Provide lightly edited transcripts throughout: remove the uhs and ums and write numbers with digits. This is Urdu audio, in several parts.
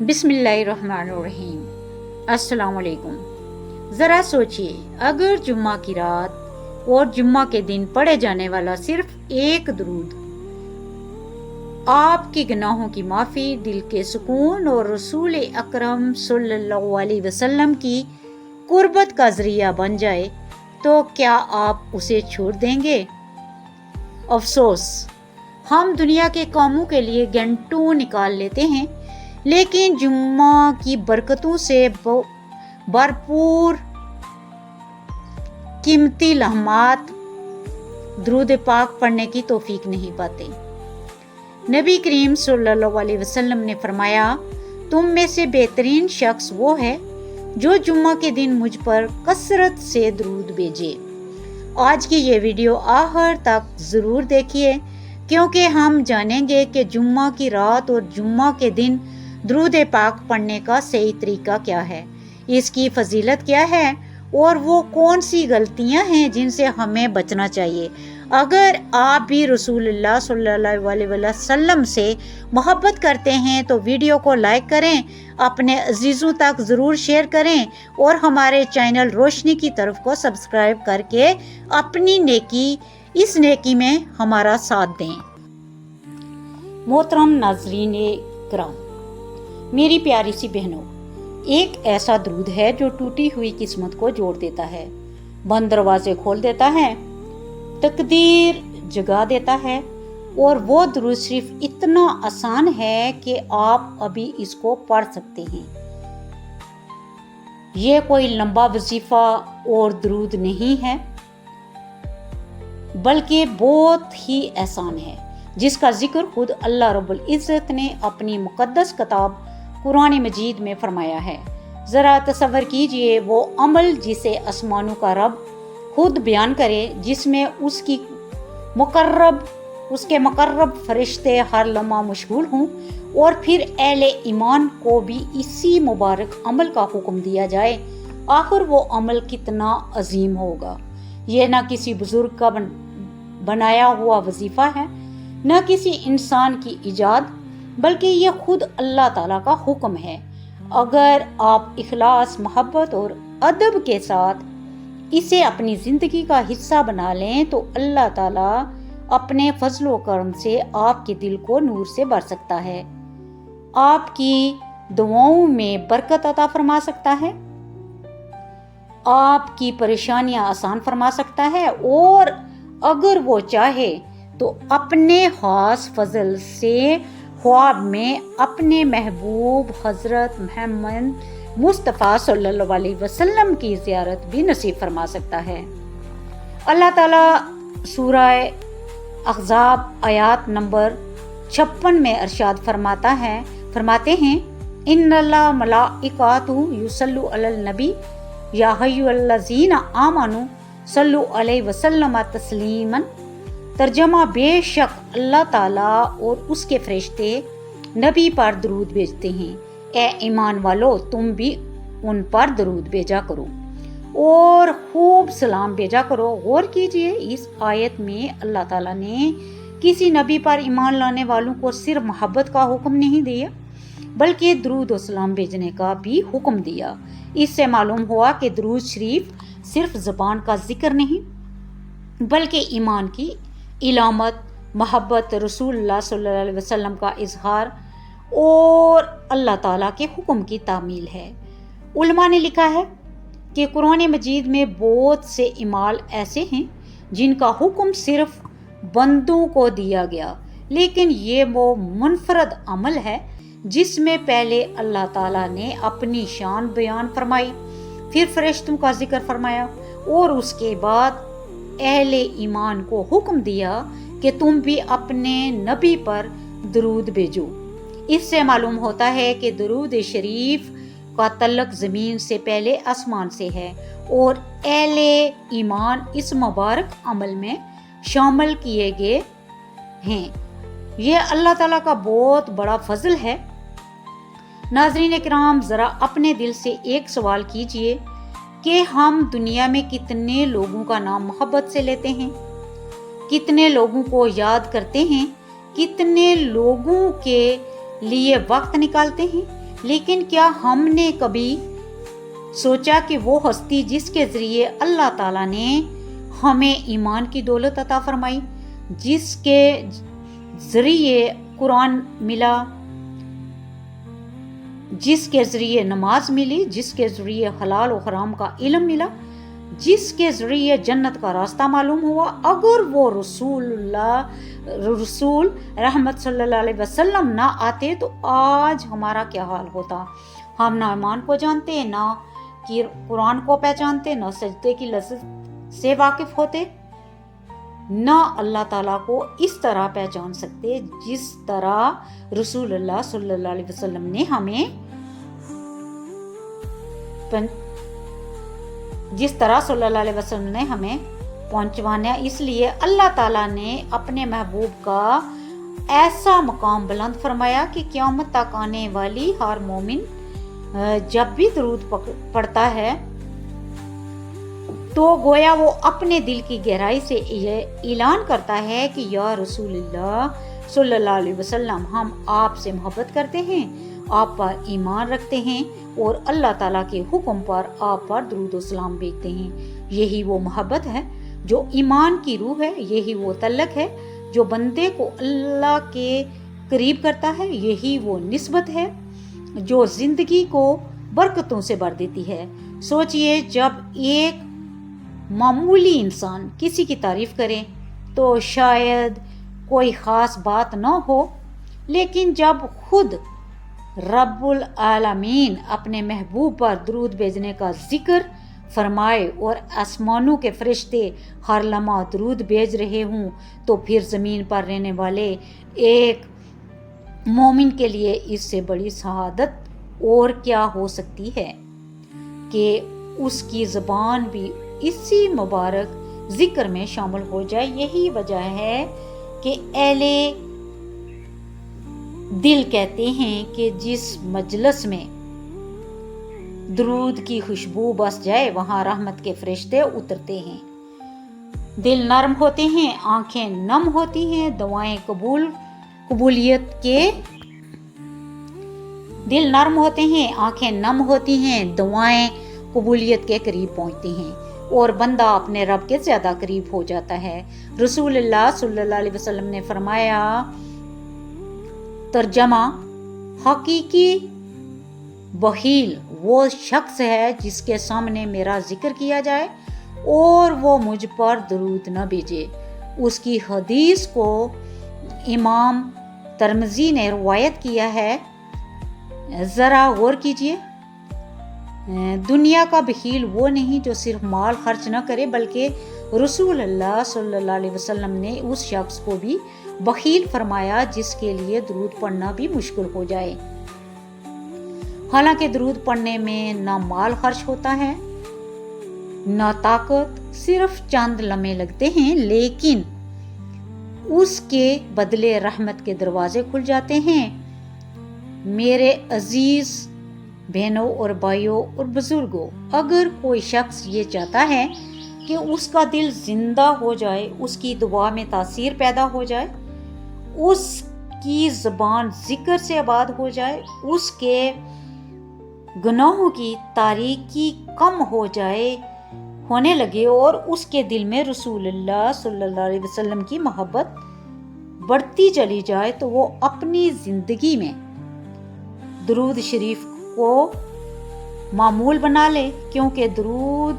بسم اللہ الرحمن الرحیم۔ السلام علیکم۔ ذرا سوچئے، اگر جمعہ کی رات اور جمعہ کے دن پڑھے جانے والا صرف ایک درود آپ کے گناہوں کی معافی، دل کے سکون اور رسول اکرم صلی اللہ علیہ وسلم کی قربت کا ذریعہ بن جائے تو کیا آپ اسے چھوڑ دیں گے؟ افسوس، ہم دنیا کے کاموں کے لیے گھنٹوں نکال لیتے ہیں، لیکن جمعہ کی برکتوں سے بھرپور قیمتی لمحات درود پاک پڑھنے کی توفیق نہیں پاتے۔ نبی کریم صلی اللہ علیہ وسلم نے فرمایا، تم میں سے بہترین شخص وہ ہے جو جمعہ کے دن مجھ پر کثرت سے درود بھیجے۔ آج کی یہ ویڈیو آخر تک ضرور دیکھیے، کیونکہ ہم جانیں گے کہ جمعہ کی رات اور جمعہ کے دن درود پاک پڑھنے کا صحیح طریقہ کیا ہے، اس کی فضیلت کیا ہے اور وہ کون سی غلطیاں ہیں جن سے ہمیں بچنا چاہیے۔ اگر آپ بھی رسول اللہ صلی اللہ علیہ وسلم سے محبت کرتے ہیں تو ویڈیو کو لائک کریں، اپنے عزیزوں تک ضرور شیئر کریں اور ہمارے چینل روشنی کی طرف کو سبسکرائب کر کے اپنی اس نیکی میں ہمارا ساتھ دیں۔ محترم ناظرین کرام، میری پیاری سی بہنوں، ایک ایسا درود ہے جو ٹوٹی ہوئی قسمت کو جوڑ دیتا ہے، بند دروازے کھول دیتا ہے، تقدیر جگا دیتا ہے، اور وہ درود صرف اتنا آسان ہے کہ آپ ابھی اس کو پڑھ سکتے ہیں۔ یہ کوئی لمبا وظیفہ اور درود نہیں ہے، بلکہ بہت ہی آسان ہے، جس کا ذکر خود اللہ رب العزت نے اپنی مقدس کتاب قرآن مجید میں فرمایا ہے۔ ذرا تصور کیجئے وہ عمل جسے آسمانوں کا رب خود بیان کرے، جس میں اس کے مقرب فرشتے ہر لمحہ مشغول ہوں، اور پھر اہل ایمان کو بھی اسی مبارک عمل کا حکم دیا جائے۔ آخر وہ عمل کتنا عظیم ہوگا۔ یہ نہ کسی بزرگ کا بنایا ہوا وظیفہ ہے، نہ کسی انسان کی ایجاد، بلکہ یہ خود اللہ تعالیٰ کا حکم ہے۔ اگر آپ اخلاص، محبت اور ادب کے ساتھ اسے اپنی زندگی کا حصہ بنا لیں تو اللہ تعالیٰ اپنے فضل و کرم سے آپ کے دل کو نور سے بھر سکتا ہے، آپ کی دعاؤں میں برکت عطا فرما سکتا ہے، آپ کی پریشانیاں آسان فرما سکتا ہے، اور اگر وہ چاہے تو اپنے خاص فضل سے خواب میں اپنے محبوب حضرت محمد مصطفیٰ صلی اللہ علیہ وسلم کی زیارت بھی نصیب فرما سکتا ہے۔ اللہ تعالیٰ سورہ احزاب آیات نمبر 56 میں ارشاد فرماتے ہیں، ان اللہ ملائکۃ یصلون علی النبی یا ایھا الذین آمنوا صلوا علیہ وسلم تسلیما۔ ترجمہ، بے شک اللہ تعالیٰ اور اس کے فرشتے نبی پر درود بھیجتے ہیں، اے ایمان والو تم بھی ان پر درود بھیجا کرو اور خوب سلام بھیجا کرو۔ غور کیجئے، اس آیت میں اللہ تعالیٰ نے کسی نبی پر ایمان لانے والوں کو صرف محبت کا حکم نہیں دیا، بلکہ درود و سلام بھیجنے کا بھی حکم دیا۔ اس سے معلوم ہوا کہ درود شریف صرف زبان کا ذکر نہیں، بلکہ ایمان کی علامت، محبت، رسول اللہ صلی اللہ علیہ وسلم کا اظہار اور اللہ تعالیٰ کے حکم کی تعمیل ہے۔ علماء نے لکھا ہے کہ قرآن مجید میں بہت سے اعمال ایسے ہیں جن کا حکم صرف بندوں کو دیا گیا، لیکن یہ وہ منفرد عمل ہے جس میں پہلے اللہ تعالیٰ نے اپنی شان بیان فرمائی، پھر فرشتوں کا ذکر فرمایا، اور اس کے بعد اہل ایمان کو حکم دیا کہ تم بھی اپنے نبی پر درود بھیجو۔ اس سے معلوم ہوتا ہے کہ درود شریف کا تعلق زمین سے پہلے آسمان سے ہے، اور اہل ایمان اس مبارک عمل میں شامل کیے گئے ہیں۔ یہ اللہ تعالیٰ کا بہت بڑا فضل ہے۔ ناظرین کرام، ذرا اپنے دل سے ایک سوال کیجئے کہ ہم دنیا میں کتنے لوگوں کا نام محبت سے لیتے ہیں، کتنے لوگوں کو یاد کرتے ہیں، کتنے لوگوں کے لیے وقت نکالتے ہیں، لیکن کیا ہم نے کبھی سوچا کہ وہ ہستی جس کے ذریعے اللہ تعالیٰ نے ہمیں ایمان کی دولت عطا فرمائی، جس کے ذریعے قرآن ملا، جس کے ذریعے نماز ملی، جس کے ذریعے حلال و حرام کا علم ملا، جس کے ذریعے جنت کا راستہ معلوم ہوا، اگر وہ رسول رحمت صلی اللہ علیہ وسلم نہ آتے تو آج ہمارا کیا حال ہوتا؟ ہم نہ ایمان کو جانتے، نہ قرآن کو پہچانتے، نہ سجدے کی لذت سے واقف ہوتے، نہ اللہ تعالیٰ کو اس طرح پہچان سکتے جس طرح رسول اللہ صلی اللہ علیہ وسلم نے ہمیں پہنچوانا۔ اس لیے اللہ تعالیٰ نے اپنے محبوب کا ایسا مقام بلند فرمایا کہ قیامت تک آنے والی ہر مومن جب بھی درود پڑھتا ہے تو گویا وہ اپنے دل کی گہرائی سے یہ اعلان کرتا ہے کہ یا رسول اللہ صلی اللہ علیہ وسلم، ہم آپ سے محبت کرتے ہیں، آپ پر ایمان رکھتے ہیں اور اللہ تعالیٰ کے حکم پر آپ پر درود و سلام بھیجتے ہیں۔ یہی وہ محبت ہے جو ایمان کی روح ہے، یہی وہ تعلق ہے جو بندے کو اللہ کے قریب کرتا ہے، یہی وہ نسبت ہے جو زندگی کو برکتوں سے بھر دیتی ہے۔ سوچئے، جب ایک معمولی انسان کسی کی تعریف کرے تو شاید کوئی خاص بات نہ ہو، لیکن جب خود رب العالمین اپنے محبوب پر درود بھیجنے کا ذکر فرمائے اور آسمانوں کے فرشتے ہر لمحہ درود بھیج رہے ہوں تو پھر زمین پر رہنے والے ایک مومن کے لیے اس سے بڑی سعادت اور کیا ہو سکتی ہے کہ اس کی زبان بھی اسی مبارک ذکر میں شامل ہو جائے۔ یہی وجہ ہے کہ اہل دل کہتے ہیں کہ جس مجلس میں درود کی خوشبو بس جائے وہاں رحمت کے فرشتے اترتے ہیں، دل نرم ہوتے ہیں، آنکھیں نم ہوتی ہیں، دعائیں قبولیت کے دل نرم ہوتے ہیں، آنکھیں نم ہوتی ہیں، دعائیں قبولیت کے قریب پہنچتی ہیں اور بندہ اپنے رب کے زیادہ قریب ہو جاتا ہے۔ رسول اللہ صلی اللہ علیہ وسلم نے فرمایا، ترجمہ: حقیقی بخیل وہ شخص ہے جس کے سامنے میرا ذکر کیا جائے اور وہ مجھ پر درود نہ بھیجے۔ اس کی حدیث کو امام ترمذی نے روایت کیا ہے۔ ذرا غور کیجئے، دنیا کا بخیل وہ نہیں جو صرف مال خرچ نہ کرے، بلکہ رسول اللہ صلی اللہ علیہ وسلم نے اس شخص کو بھی بخیل فرمایا جس کے لیے درود پڑھنا بھی مشکل ہو جائے۔ حالانکہ درود پڑھنے میں نہ مال خرچ ہوتا ہے نہ طاقت، صرف چند لمحے لگتے ہیں، لیکن اس کے بدلے رحمت کے دروازے کھل جاتے ہیں۔ میرے عزیز بہنوں اور بھائیوں اور بزرگوں، اگر کوئی شخص یہ چاہتا ہے کہ اس کا دل زندہ ہو جائے، اس کی دعا میں تاثیر پیدا ہو جائے، اس کی زبان ذکر سے آباد ہو جائے، اس کے گناہوں کی تاریکی کم ہو جائے، ہونے لگے اور اس کے دل میں رسول اللہ صلی اللہ علیہ وسلم کی محبت بڑھتی چلی جائے، تو وہ اپنی زندگی میں درود شریف کو معمول بنا لے، کیونکہ درود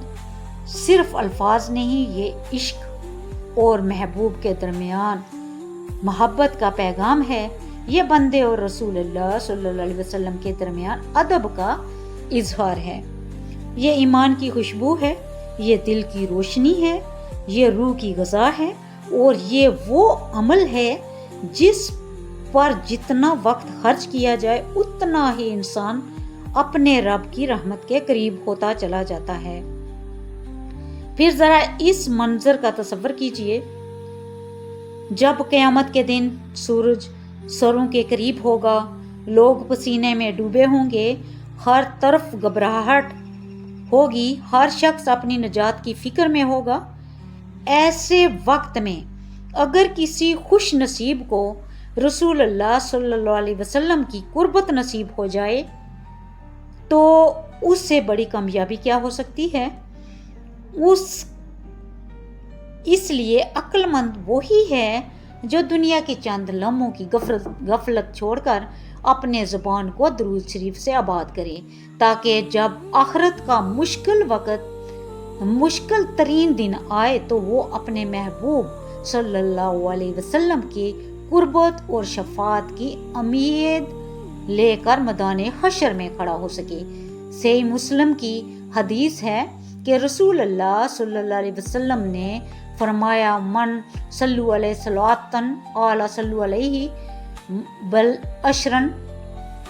صرف الفاظ نہیں، یہ عشق اور محبوب کے درمیان محبت کا پیغام ہے۔ یہ بندے اور رسول اللہ صلی اللہ علیہ وسلم کے درمیان ادب کا اظہار ہے، یہ ایمان کی خوشبو ہے، یہ دل کی روشنی ہے، یہ روح کی غذا ہے، اور یہ وہ عمل ہے جس پر جتنا وقت خرچ کیا جائے اتنا ہی انسان اپنے رب کی رحمت کے قریب ہوتا چلا جاتا ہے۔ پھر ذرا اس منظر کا تصور کیجئے، جب قیامت کے دن سورج سروں کے قریب ہوگا، لوگ پسینے میں ڈوبے ہوں گے، ہر طرف گھبراہٹ ہوگی، ہر شخص اپنی نجات کی فکر میں ہوگا۔ ایسے وقت میں اگر کسی خوش نصیب کو رسول اللہ صلی اللہ علیہ وسلم کی قربت نصیب ہو جائے تو اس سے بڑی کامیابی کیا ہو سکتی ہے؟ اس لیے عقل مند وہی ہے جو دنیا کے چند لمحوں کی غفلت چھوڑ کر اپنے زبان کو درود شریف سے آباد کرے، تاکہ جب آخرت کا مشکل ترین دن آئے تو وہ اپنے محبوب صلی اللہ علیہ وسلم کی قربت اور شفاعت کی امید لے کر میدان حشر میں کھڑا ہو سکے۔ صحیح مسلم کی حدیث ہے کہ رسول اللہ صلی اللہ علیہ وسلم نے فرمایا، من صلو علیہ صلاتن اعلی صلو علیہ بل اشرن،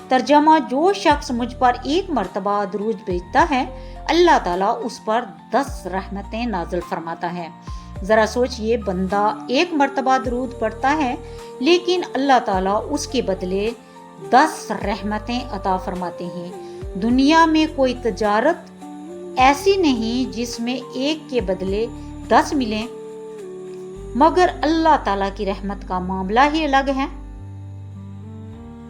ترجمہ جو شخص مجھ پر ایک مرتبہ درود بھیجتا ہے اللہ تعالیٰ اس پر 10 رحمتیں نازل فرماتا ہے۔ ذرا سوچئے، بندہ ایک مرتبہ درود پڑھتا ہے لیکن اللہ تعالیٰ اس کے بدلے 10 رحمتیں عطا فرماتے ہیں۔ دنیا میں کوئی تجارت ایسی نہیں جس میں ایک کے بدلے 10 ملیں، مگر اللہ تعالیٰ کی رحمت کا معاملہ ہی الگ ہے۔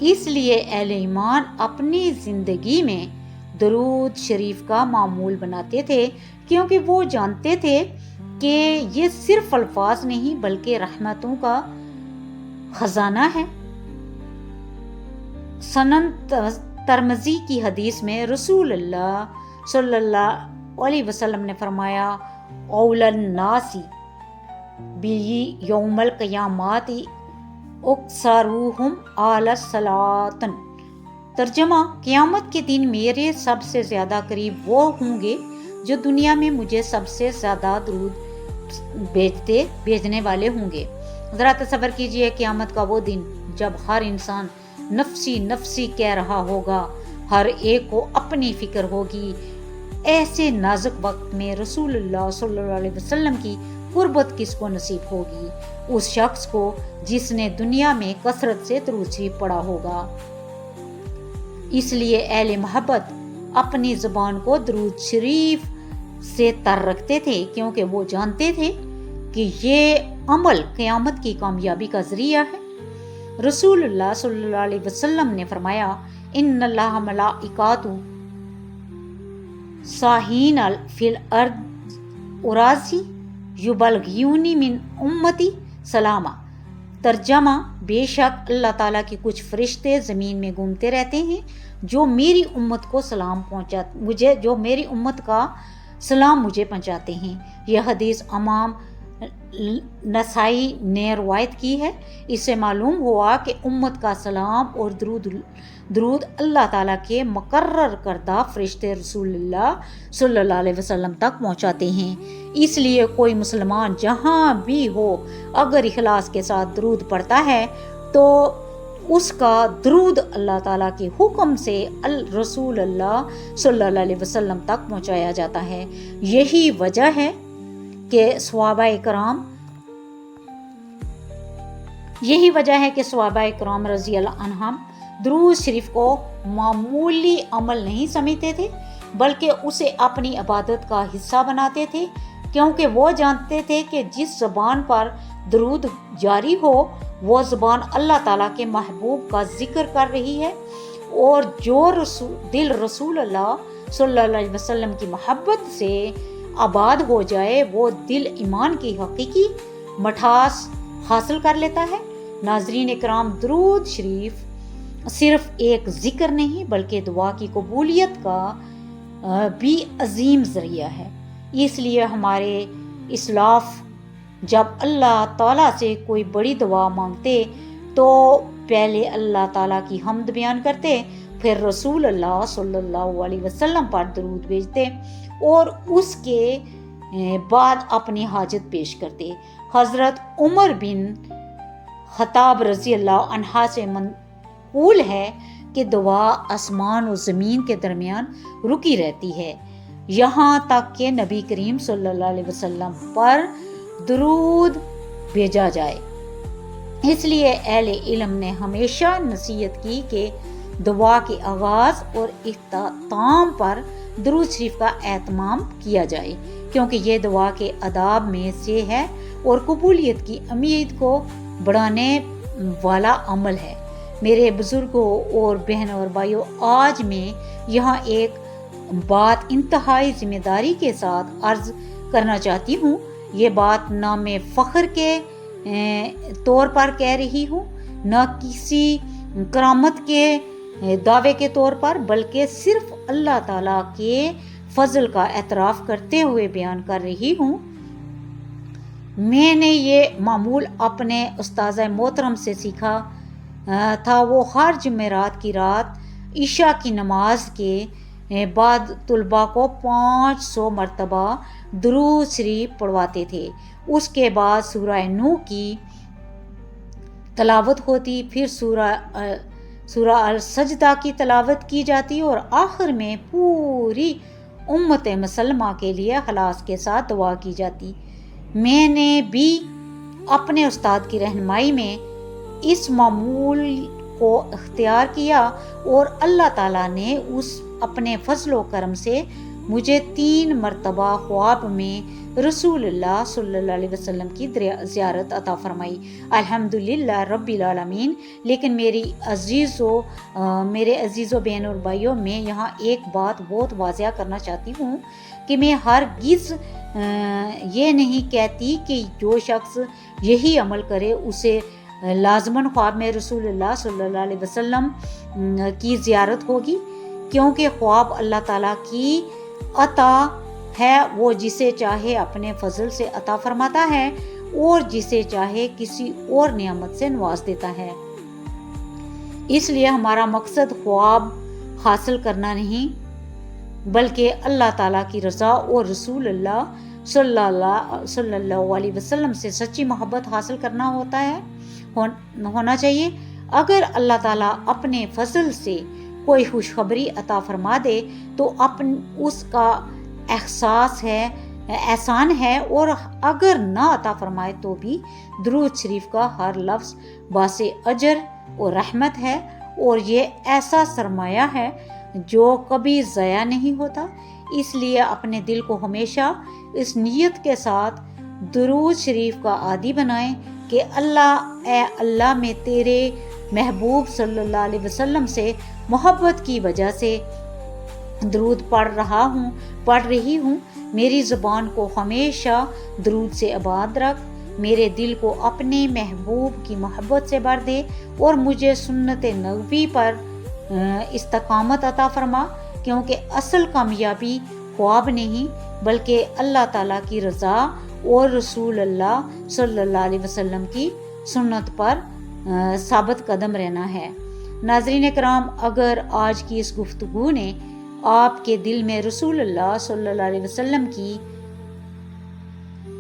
اس لیے اہل ایمان اپنی زندگی میں درود شریف کا معمول بناتے تھے، کیونکہ وہ جانتے تھے کہ یہ صرف الفاظ نہیں بلکہ رحمتوں کا خزانہ ہے۔ سنن ترمذی کی حدیث میں رسول اللہ صلی اللہ علیہ وسلم نے فرمایا، اول الناس بی یوم القیامات اکثرهم علی الصلاۃ، ترجمہ قیامت کے دن میرے سب سے زیادہ قریب وہ ہوں گے جو دنیا میں مجھے سب سے زیادہ درود بھیجنے والے ہوں گے۔ ذرا تصور کیجئے قیامت کا وہ دن جب ہر انسان نفسی نفسی کہہ رہا ہوگا، ہر ایک کو اپنی فکر ہوگی۔ ایسے نازک وقت میں رسول اللہ صلی اللہ علیہ وسلم کی قربت کس کو نصیب ہوگی؟ اس شخص کو جس نے دنیا میں کثرت سے درود شریف پڑھا ہوگا۔ اس لیے اہل محبت اپنی زبان کو درود شریف سے تر رکھتے تھے، کیونکہ وہ جانتے تھے کہ یہ عمل قیامت کی کامیابی کا ذریعہ ہے۔ رسول اللہ صلی اللہ علیہ وسلم نے فرمایا، ان اللہ ملائکاتہ صاحین فی الارض اراضی یبلغونی من امتی سلامہ، ترجمہ بے شک اللہ تعالیٰ کے کچھ فرشتے زمین میں گھومتے رہتے ہیں جو میری امت کا سلام مجھے پہنچاتے ہیں۔ یہ حدیث امام نسائی نے روایت کی ہے۔ اس سے معلوم ہوا کہ امت کا سلام اور درود اللہ تعالیٰ کے مقرر کردہ فرشتے رسول اللہ صلی اللہ علیہ وسلم تک پہنچاتے ہیں۔ اس لیے کوئی مسلمان جہاں بھی ہو اگر اخلاص کے ساتھ درود پڑھتا ہے تو اس کا درود اللہ تعالیٰ کے حکم سے رسول اللہ صلی اللہ علیہ وسلم تک پہنچایا جاتا ہے۔ یہی وجہ ہے کہ صحابہ کرام رضی اللہ عنہم درود شریف کو معمولی عمل نہیں سمجھتے تھے بلکہ اسے اپنی عبادت کا حصہ بناتے تھے، کیونکہ وہ جانتے تھے کہ جس زبان پر درود جاری ہو وہ زبان اللہ تعالیٰ کے محبوب کا ذکر کر رہی ہے، اور جو دل رسول اللہ صلی اللہ علیہ وسلم کی محبت سے آباد ہو جائے وہ دل ایمان کی حقیقی مٹھاس حاصل کر لیتا ہے۔ ناظرین کرام، درود شریف صرف ایک ذکر نہیں بلکہ دعا کی قبولیت کا بھی عظیم ذریعہ ہے۔ اس لیے ہمارے اسلاف جب اللہ تعالیٰ سے کوئی بڑی دعا مانگتے تو پہلے اللہ تعالیٰ کی حمد بیان کرتے، پھر رسول اللہ صلی اللہ علیہ وسلم پر درود بھیجتے اور اس کے بعد اپنی حاجت پیش کرتے۔ حضرت عمر بن خطاب رضی اللہ عنہ سے منقول ہے کہ دعا آسمان و زمین کے درمیان رکی رہتی ہے یہاں تک کہ نبی کریم صلی اللہ علیہ وسلم پر درود بھیجا جائے۔ اس لیے اہل علم نے ہمیشہ نصیحت کی کہ دعا کے آغاز اور اختتام پر درود شریف کا اہتمام کیا جائے، کیونکہ یہ دعا کے آداب میں سے ہے اور قبولیت کی امید کو بڑھانے والا عمل ہے۔ میرے بزرگوں اور بہنوں اور بھائیوں، آج میں یہاں ایک بات انتہائی ذمہ داری کے ساتھ عرض کرنا چاہتی ہوں۔ یہ بات نہ میں فخر کے طور پر کہہ رہی ہوں، نہ کسی کرامت کے دعوے کے طور پر، بلکہ صرف اللہ تعالیٰ کے فضل کا اعتراف کرتے ہوئے بیان کر رہی ہوں۔ میں نے یہ معمول اپنے استاذ محترم سے سیکھا تھا۔ وہ ہر جمعرات کی رات عشاء کی نماز کے بعد طلباء کو 500 مرتبہ درود شریف پڑھواتے تھے۔ اس کے بعد سورہ نوح کی تلاوت ہوتی، پھر سورہ السجدہ کی تلاوت کی جاتی اور آخر میں پوری امت مسلمہ کے لیے خلاص کے ساتھ دعا کی جاتی۔ میں نے بھی اپنے استاد کی رہنمائی میں اس معمول کو اختیار کیا اور اللہ تعالیٰ نے اپنے فضل و کرم سے مجھے 3 مرتبہ خواب میں رسول اللہ صلی اللہ علیہ وسلم کی زیارت عطا فرمائی۔ الحمدللہ رب العالمین۔ لیکن میرے عزیز و بہن اور بھائیوں، میں یہاں ایک بات بہت واضح کرنا چاہتی ہوں کہ میں ہرگز یہ نہیں کہتی کہ جو شخص یہی عمل کرے اسے لازماً خواب میں رسول اللہ صلی اللہ علیہ وسلم کی زیارت ہوگی، کیونکہ خواب اللہ تعالیٰ کی عطا ہے۔ وہ جسے چاہے اپنے فضل سے عطا فرماتا ہے اور جسے چاہے کسی اور نعمت سے نواز دیتا ہے۔ اس لیے ہمارا مقصد خواب حاصل کرنا نہیں، بلکہ اللہ تعالیٰ کی رضا اور رسول اللہ صلی اللہ علیہ وسلم سے سچی محبت حاصل کرنا ہونا چاہیے۔ اگر اللہ تعالیٰ اپنے فضل سے کوئی خوشخبری عطا فرما دے تو اس کا احسان ہے، اور اگر نہ عطا فرمائے تو بھی درود شریف کا ہر لفظ باعث اجر اور رحمت ہے، اور یہ ایسا سرمایہ ہے جو کبھی ضائع نہیں ہوتا۔ اس لیے اپنے دل کو ہمیشہ اس نیت کے ساتھ درود شریف کا عادی بنائیں کہ اے اللہ، میں تیرے محبوب صلی اللہ علیہ وسلم سے محبت کی وجہ سے درود پڑھ رہی ہوں۔ میری زبان کو ہمیشہ درود سے آباد رکھ، میرے دل کو اپنے محبوب کی محبت سے بھر دے اور مجھے سنت نبوی پر استقامت عطا فرما، کیونکہ اصل کامیابی خواب نہیں بلکہ اللہ تعالیٰ کی رضا اور رسول اللہ صلی اللہ علیہ وسلم کی سنت پر ثابت قدم رہنا ہے۔ ناظرین کرام، اگر آج کی اس گفتگو نے آپ کے دل میں رسول اللہ صلی اللہ علیہ وسلم کی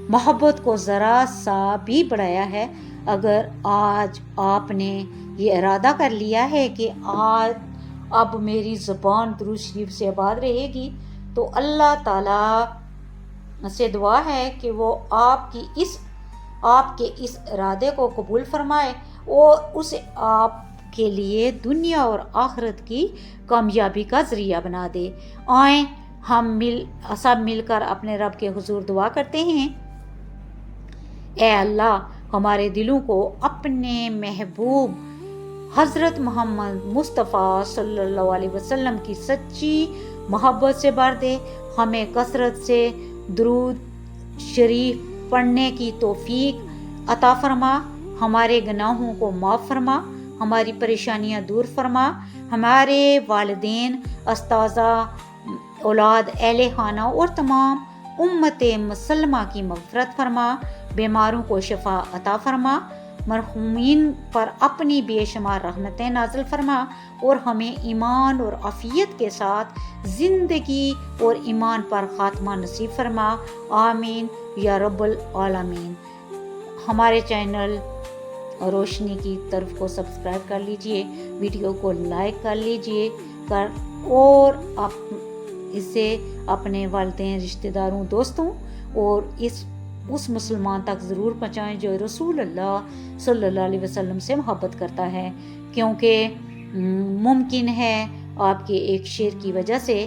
محبت کو ذرا سا بھی بڑھایا ہے، اگر آج آپ نے یہ ارادہ کر لیا ہے کہ اب میری زبان درود شریف سے آباد رہے گی، تو اللہ تعالیٰ سے دعا ہے کہ وہ آپ کے اس ارادے کو قبول فرمائے اور اسے آپ کے لیے دنیا اور آخرت کی کامیابی کا ذریعہ بنا دے۔ آئیں ہم سب مل کر اپنے رب کے حضور دعا کرتے ہیں۔ اے اللہ، ہمارے دلوں کو اپنے محبوب حضرت محمد مصطفیٰ صلی اللہ علیہ وسلم کی سچی محبت سے بھر دے، ہمیں کثرت سے درود شریف پڑھنے کی توفیق عطا فرما، ہمارے گناہوں کو معاف فرما، ہماری پریشانیاں دور فرما، ہمارے والدین، اساتذہ، اولاد، اہل خانہ اور تمام امت مسلمہ کی مغفرت فرما، بیماروں کو شفا عطا فرما، مرحومین پر اپنی بے شمار رحمتیں نازل فرما، اور ہمیں ایمان اور عافیت کے ساتھ زندگی اور ایمان پر خاتمہ نصیب فرما، آمین یا رب العالمین۔ ہمارے چینل روشنی کی طرف کو سبسکرائب کر لیجئے، ویڈیو کو لائک کر لیجئے اور اسے اپنے والدین، رشتہ داروں، دوستوں اور اس مسلمان تک ضرور پہنچائیں جو رسول اللہ صلی اللہ علیہ وسلم سے محبت کرتا ہے، کیونکہ ممکن ہے آپ کے ایک شعر کی وجہ سے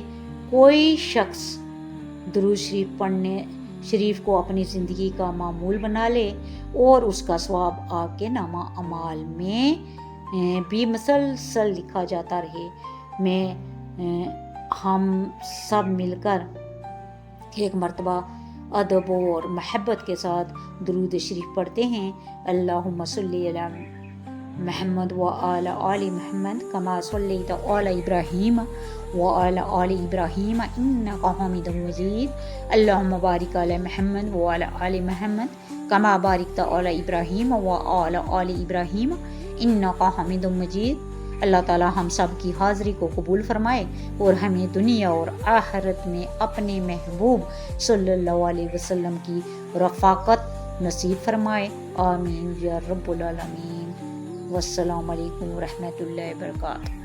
کوئی شخص درود شریف پڑھنے شریف کو اپنی زندگی کا معمول بنا لے اور اس کا ثواب آپ کے نامہ اعمال میں بھی مسلسل لکھا جاتا رہے۔ ہم سب مل کر ایک مرتبہ ادب اور محبت کے ساتھ درود شریف پڑھتے ہیں۔ اللہم صلی علی محمد وعلی آل محمد کما صلیت علی ابراہیم وعلی آل ابراہیم انک حمید مجید۔ اللہم بارک علی محمد وعلی آل محمد کما بارکت علی ابراہیم وعلی آل ابراہیم انک حمید مجید۔ اللہ تعالی ہم سب کی حاضری کو قبول فرمائے اور ہمیں دنیا اور آخرت میں اپنے محبوب صلی اللہ علیہ وسلم کی رفاقت نصیب فرمائے، آمین یا رب العالمین۔ والسلام علیکم ورحمۃ اللہ وبرکاتہ۔